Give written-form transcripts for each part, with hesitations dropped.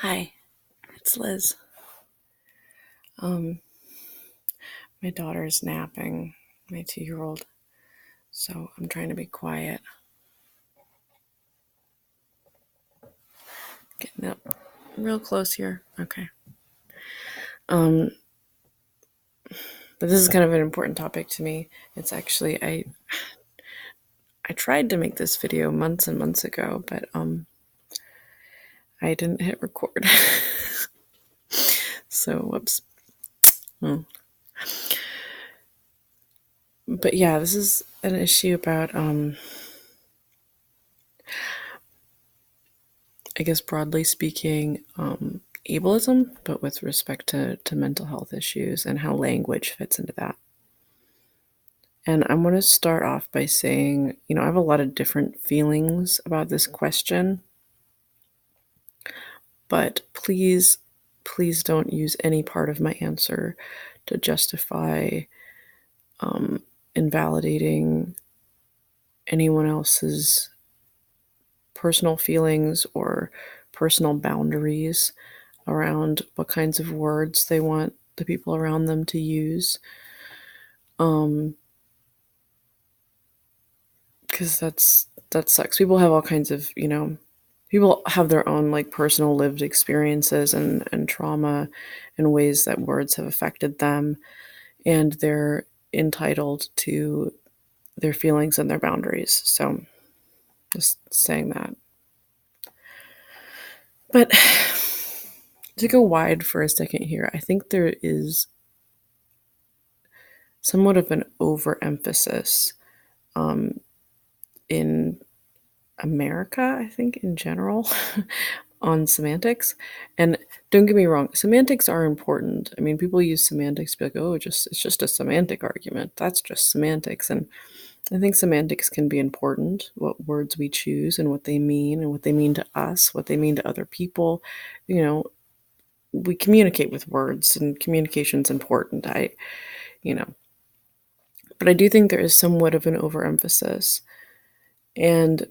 Hi, it's Liz. My daughter's napping, my 2-year-old, so I'm trying to be quiet. Getting up real close here. Okay. But this is kind of an important topic to me. It's actually I tried to make this video months and months ago, but I didn't hit record. So whoops. But yeah, this is an issue about I guess broadly speaking, ableism, but with respect to mental health issues and how language fits into that. And I want to start off by saying, I have a lot of different feelings about this question, but please don't use any part of my answer to justify invalidating anyone else's personal feelings or personal boundaries around what kinds of words they want the people around them to use. Because that sucks. People have all kinds of, people have their own like personal lived experiences and trauma and ways that words have affected them, and they're entitled to their feelings and their boundaries. So just saying that. But to go wide for a second here, I think there is somewhat of an overemphasis in America, I think, in general, on semantics. And don't get me wrong, semantics are important. I mean, people use semantics to be like, oh, it's just a semantic argument. That's just semantics. And I think semantics can be important, what words we choose and what they mean to us, what they mean to other people. We communicate with words, and communication's important. But I do think there is somewhat of an overemphasis. And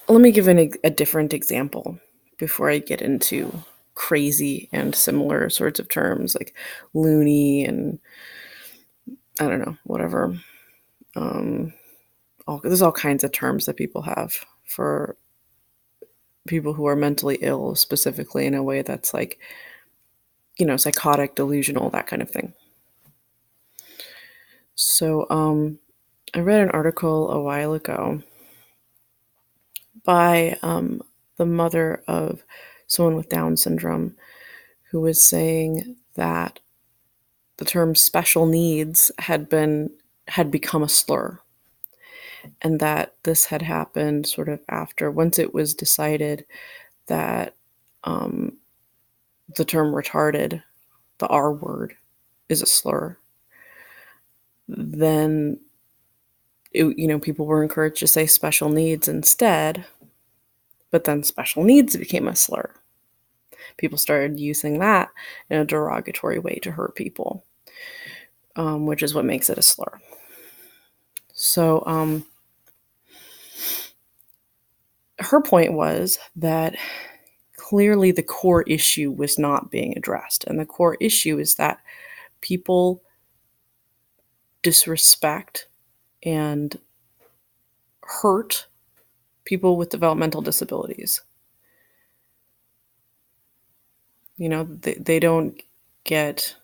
let me give a different example before I get into crazy and similar sorts of terms like loony and I don't know, whatever. There's all kinds of terms that people have for people who are mentally ill, specifically in a way that's like, psychotic, delusional, that kind of thing. So I read an article a while ago by the mother of someone with Down syndrome who was saying that the term special needs had become a slur, and that this had happened sort of after, once it was decided that the term retarded, the R word, is a slur, then people were encouraged to say special needs instead, but then special needs became a slur. People started using that in a derogatory way to hurt people, which is what makes it a slur. So her point was that clearly the core issue was not being addressed. And the core issue is that people disrespect and hurt people with developmental disabilities. They don't get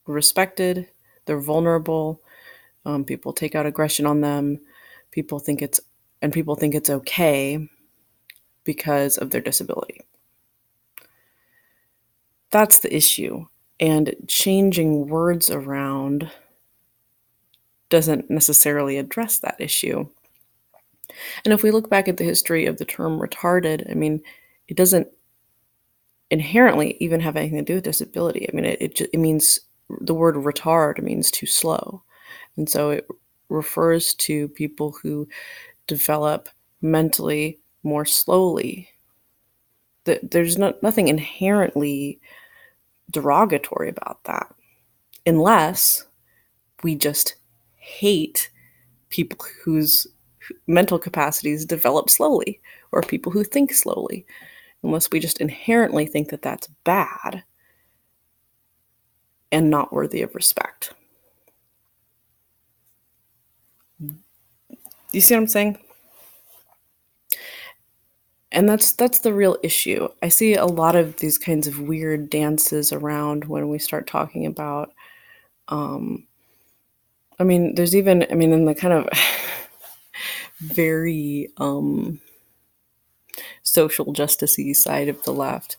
respected. They're vulnerable. People take out aggression on them. People think it's okay because of their disability. That's the issue. And changing words around doesn't necessarily address that issue. And if we look back at the history of the term retarded, I mean, it doesn't inherently even have anything to do with disability. I mean, it means, the word retard means too slow. And so it refers to people who develop mentally more slowly. There's nothing inherently derogatory about that, unless we just hate people whose mental capacities develop slowly, or people who think slowly. unless we just inherently think that that's bad and not worthy of respect. You see what I'm saying? And that's the real issue. I see a lot of these kinds of weird dances around when we start talking about there's even in the kind of very social justice-y side of the left,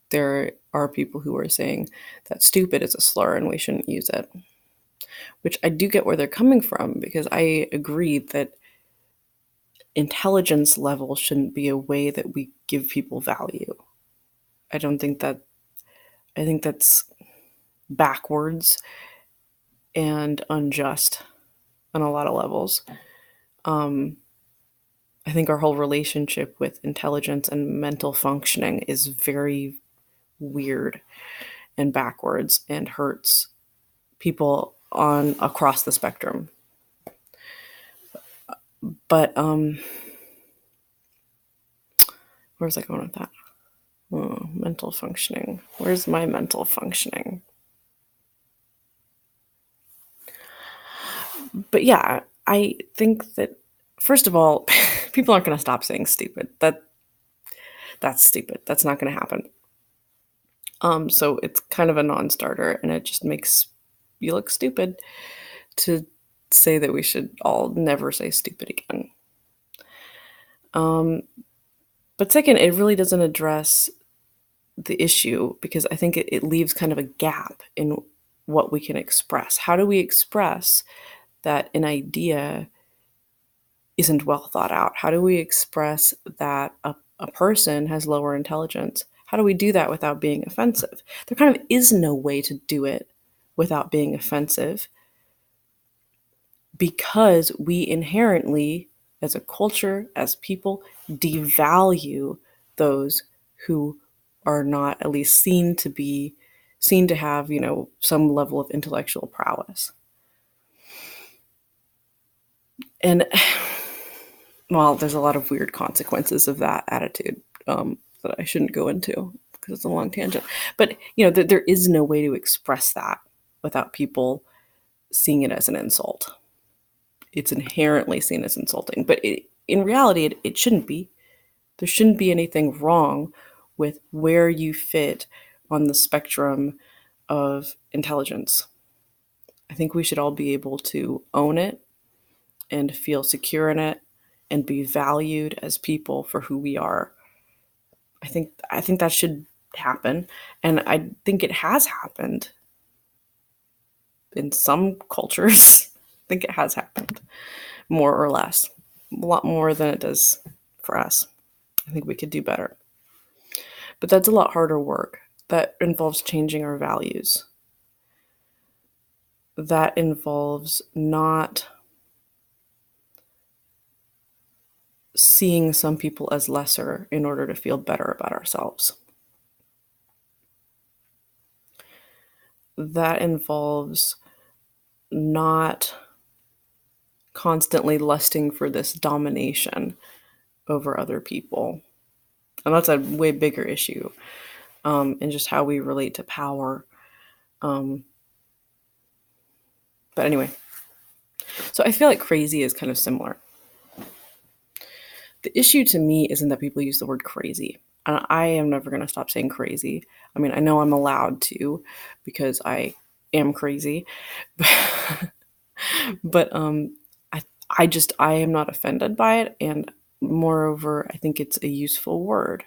there are people who are saying that stupid is a slur and we shouldn't use it. Which I do get where they're coming from, because I agree that intelligence level shouldn't be a way that we give people value. I don't think that, I think that's backwards and unjust on a lot of levels. I think our whole relationship with intelligence and mental functioning is very weird and backwards and hurts people on across the spectrum. But where's I going with that? Oh, mental functioning. Where's my mental functioning? But yeah, I think that, first of all, people aren't going to stop saying stupid. That's stupid. That's not going to happen. So it's kind of a non-starter, and it just makes you look stupid to say that we should all never say stupid again. But second, it really doesn't address the issue, because I think it leaves kind of a gap in what we can express. How do we express that an idea isn't well thought out? How do we express that a person has lower intelligence? How do we do that without being offensive? There kind of is no way to do it without being offensive, because we inherently, as a culture, as people, devalue those who are not at least seen to have, some level of intellectual prowess. And well, there's a lot of weird consequences of that attitude that I shouldn't go into because it's a long tangent. But there is no way to express that without people seeing it as an insult. It's inherently seen as insulting, but in reality, it shouldn't be. There shouldn't be anything wrong with where you fit on the spectrum of intelligence. I think we should all be able to own it and feel secure in it and be valued as people for who we are. I think that should happen, and I think it has happened in some cultures. I think it has happened, more or less, a lot more than it does for us. I think we could do better. But that's a lot harder work. That involves changing our values. That involves not seeing some people as lesser in order to feel better about ourselves. That involves not constantly lusting for this domination over other people. And that's a way bigger issue, and just how we relate to power. But anyway, so I feel like crazy is kind of similar. The issue to me isn't that people use the word crazy. And I am never going to stop saying crazy. I mean, I know I'm allowed to because I am crazy. But I am not offended by it. And moreover, I think it's a useful word.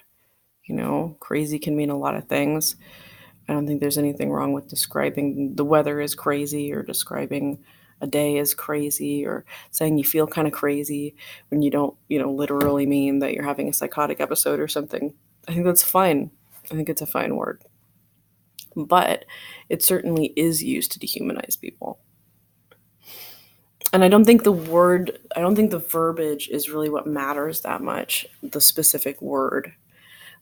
Crazy can mean a lot of things. I don't think there's anything wrong with describing the weather as crazy, or describing a day as crazy, or saying you feel kind of crazy when you don't, literally mean that you're having a psychotic episode or something. I think that's fine. I think it's a fine word. But it certainly is used to dehumanize people. And I don't think the verbiage is really what matters that much, the specific word.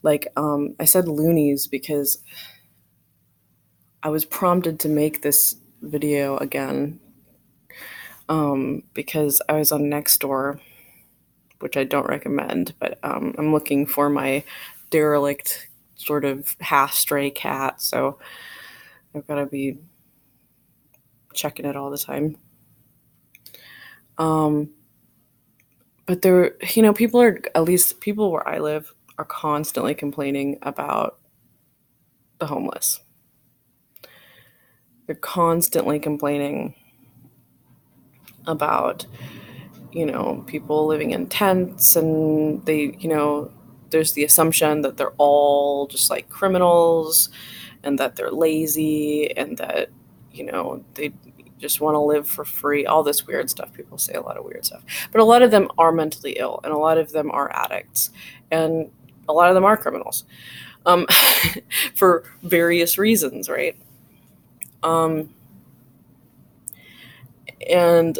Like, I said loonies because I was prompted to make this video again, because I was on Nextdoor, which I don't recommend, but I'm looking for my derelict sort of half stray cat, so I've got to be checking it all the time. But there, people are, at least people where I live, are constantly complaining about the homeless. They're constantly complaining about, people living in tents, and there's the assumption that they're all just like criminals, and that they're lazy, and that, they just want to live for free, all this weird stuff. People say a lot of weird stuff, but a lot of them are mentally ill, and a lot of them are addicts, and a lot of them are criminals, um, for various reasons, right? Um, and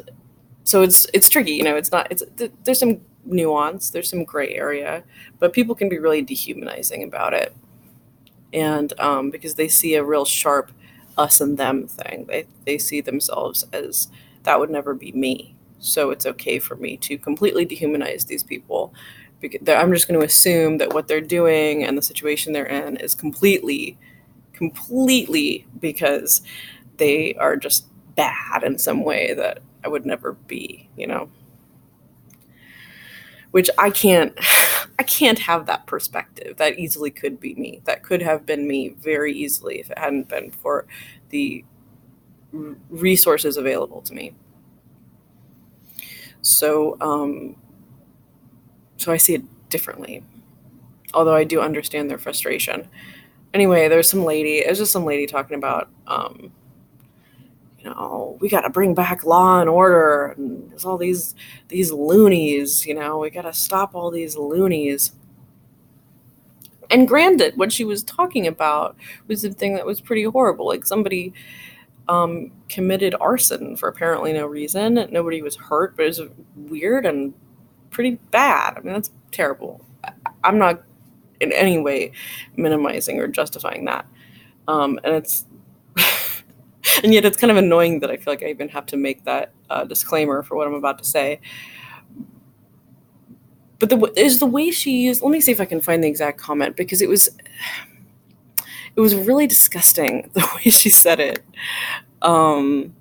so it's tricky, it's not, there's some nuance, there's some gray area, but people can be really dehumanizing about it. And because they see a real sharp us and them thing, they see themselves as, that would never be me, so it's okay for me to completely dehumanize these people, because I'm just going to assume that what they're doing and the situation they're in is completely because they are just bad in some way that I would never be, which I can't have that perspective. That easily could be me. That could have been me very easily if it hadn't been for the resources available to me. So so I see it differently, although I do understand their frustration. Anyway, there's some lady, it was just some lady talking about we got to bring back law and order, and there's all these loonies, we got to stop all these loonies. And granted, what she was talking about was the thing that was pretty horrible. Like, somebody committed arson for apparently no reason. Nobody was hurt, but it was weird and pretty bad. I mean, that's terrible. I'm not in any way minimizing or justifying that. And it's and yet it's kind of annoying that I feel like I even have to make that disclaimer for what I'm about to say. But the way she used, let me see if I can find the exact comment, because it was really disgusting the way she said it. And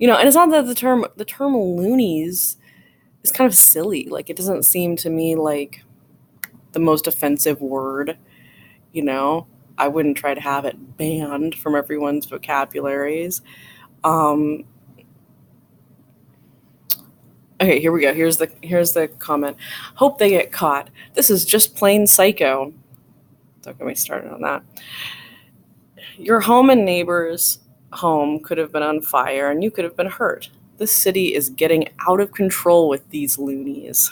it's not that the term loonies is kind of silly. Like, it doesn't seem to me like the most offensive word. I wouldn't try to have it banned from everyone's vocabularies. Okay, here we go. Here's the comment. Hope they get caught. This is just plain psycho. Don't get me started on that. Your home and neighbor's home could have been on fire, and you could have been hurt. This city is getting out of control with these loonies.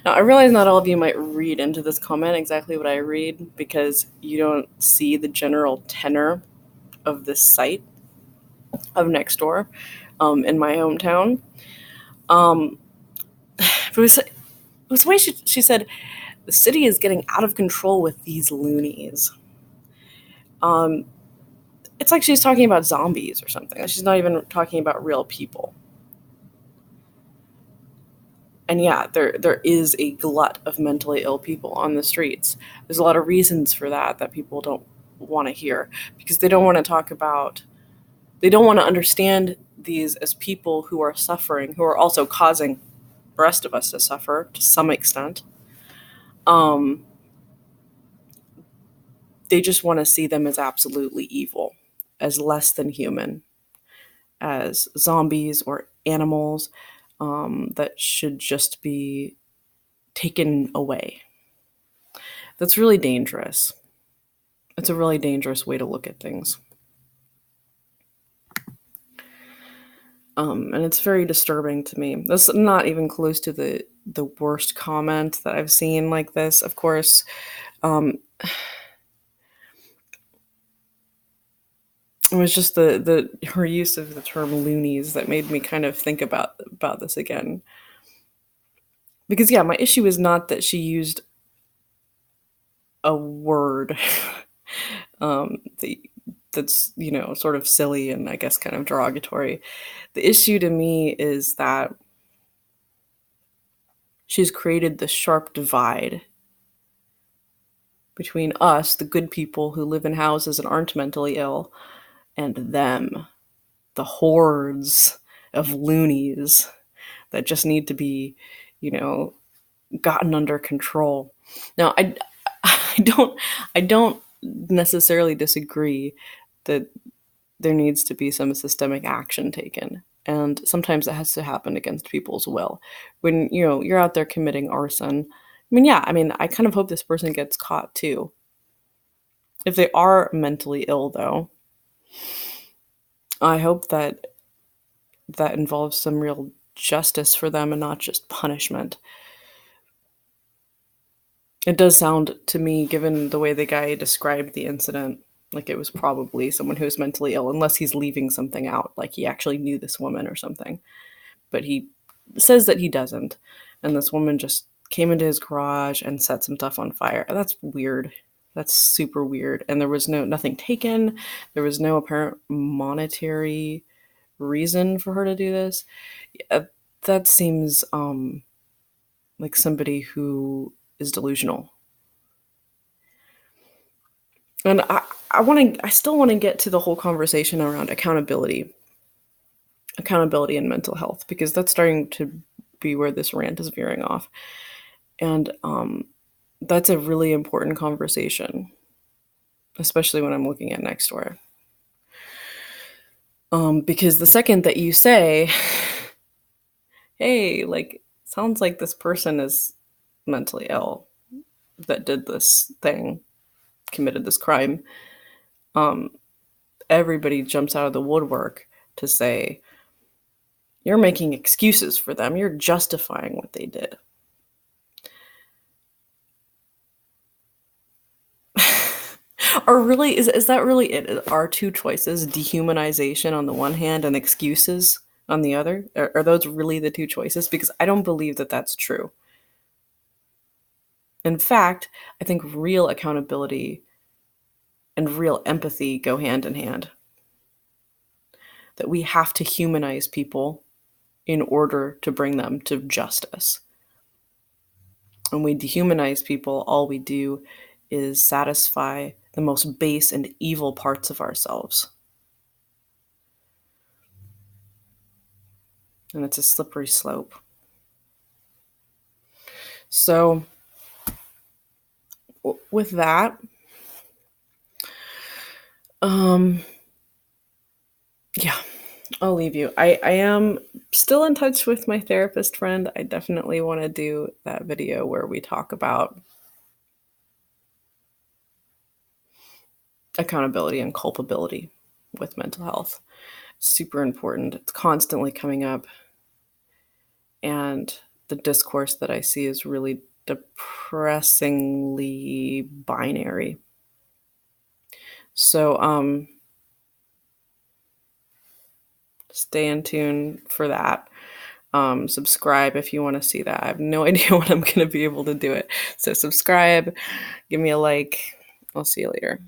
Now, I realize not all of you might read into this comment exactly what I read, because you don't see the general tenor of this site of Nextdoor in my hometown. But it was the way she said, the city is getting out of control with these loonies. It's like she's talking about zombies or something. She's not even talking about real people. And yeah, there is a glut of mentally ill people on the streets. There's a lot of reasons for that people don't want to hear, because they don't want to talk about, they don't want to understand these as people who are suffering, who are also causing the rest of us to suffer to some extent. They just want to see them as absolutely evil, as less than human, as zombies or animals that should just be taken away. That's really dangerous. It's a really dangerous way to look at things. And it's very disturbing to me. That's not even close to the worst comment that I've seen like this. Of course, it was just the her use of the term loonies that made me kind of think about this again. Because yeah, my issue is not that she used a word that that's, sort of silly and I guess kind of derogatory. The issue to me is that she's created this sharp divide between us, the good people who live in houses and aren't mentally ill, and them, the hordes of loonies that just need to be, you know, gotten under control. Now, I don't necessarily disagree that there needs to be some systemic action taken. And sometimes it has to happen against people's will. When, you're out there committing arson, yeah, I kind of hope this person gets caught too. If they are mentally ill, though, I hope that that involves some real justice for them and not just punishment. It does sound to me, given the way the guy described the incident, like it was probably someone who was mentally ill, unless he's leaving something out, like he actually knew this woman or something. But he says that he doesn't. And this woman just came into his garage and set some stuff on fire. That's weird. That's super weird. And there was nothing taken. There was no apparent monetary reason for her to do this. That seems like somebody who is delusional. And I still want to get to the whole conversation around accountability and mental health, because that's starting to be where this rant is veering off. And that's a really important conversation, especially when I'm looking at next door. Because the second that you say, hey, like, sounds like this person is mentally ill that did this thing, committed this crime, everybody jumps out of the woodwork to say, you're making excuses for them. You're justifying what they did. Or really, is that really it? Are two choices, dehumanization on the one hand and excuses on the other? Are those really the two choices? Because I don't believe that that's true. In fact, I think real accountability and real empathy go hand in hand. That we have to humanize people in order to bring them to justice. When we dehumanize people, all we do is satisfy the most base and evil parts of ourselves. And it's a slippery slope. So, with that, yeah, I'll leave you. I am still in touch with my therapist friend. I definitely want to do that video where we talk about accountability and culpability with mental health. It's super important. It's constantly coming up. And the discourse that I see is really depressingly binary. So, stay in tune for that. Subscribe if you want to see that. I have no idea when I'm going to be able to do it. So subscribe, give me a like. I'll see you later.